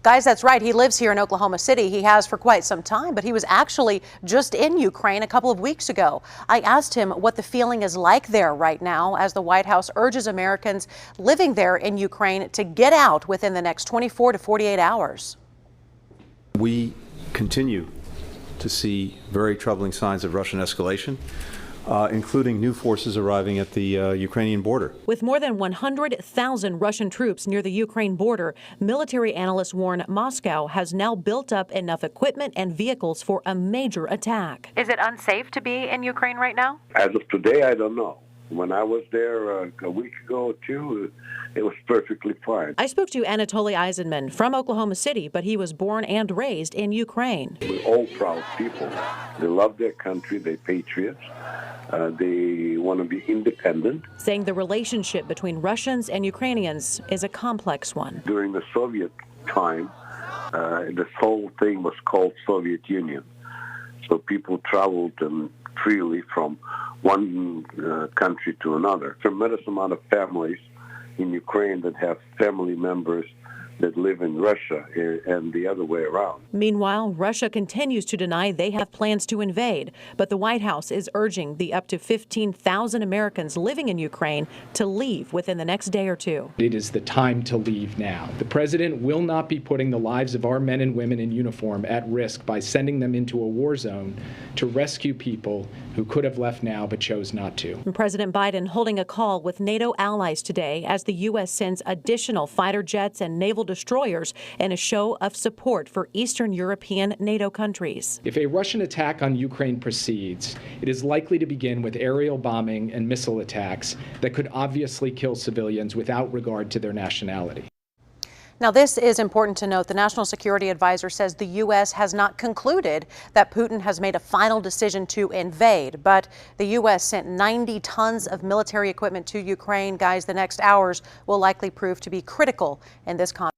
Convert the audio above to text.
Guys, that's right. He lives here in Oklahoma City. He has for quite some time, but he was actually just in Ukraine a couple of weeks ago. I asked him what the feeling is like there right now as the White House urges Americans living there in Ukraine to get out within the next 24 to 48 hours. We continue to see very troubling signs of Russian escalation, including new forces arriving at the Ukrainian border. With more than 100,000 Russian troops near the Ukraine border, military analysts warn Moscow has now built up enough equipment and vehicles for a major attack. Is it unsafe to be in Ukraine right now? As of today, I don't know. When I was there a week ago or two, it was perfectly fine. I spoke to Anatoly Eisenman from Oklahoma City, but he was born and raised in Ukraine. We're all proud people. They love their country. They're patriots. They want to be independent. Saying the relationship between Russians and Ukrainians is a complex one. During the Soviet time, this whole thing was called Soviet Union. So people traveled freely from one country to another. Tremendous amount of families in Ukraine that have family members that live in Russia and the other way around. Meanwhile, Russia continues to deny they have plans to invade, but the White House is urging the up to 15,000 Americans living in Ukraine to leave within the next day or two. It is the time to leave now. The president will not be putting the lives of our men and women in uniform at risk by sending them into a war zone to rescue people who could have left now but chose not to. President Biden holding a call with NATO allies today as the U.S. sends additional fighter jets and naval destroyers in a show of support for Eastern European NATO countries. If a Russian attack on Ukraine proceeds, it is likely to begin with aerial bombing and missile attacks that could obviously kill civilians without regard to their nationality. Now, this is important to note. The National Security Advisor says the U.S. has not concluded that Putin has made a final decision to invade, but the U.S. sent 90 tons of military equipment to Ukraine. Guys, the next hours will likely prove to be critical in this conflict.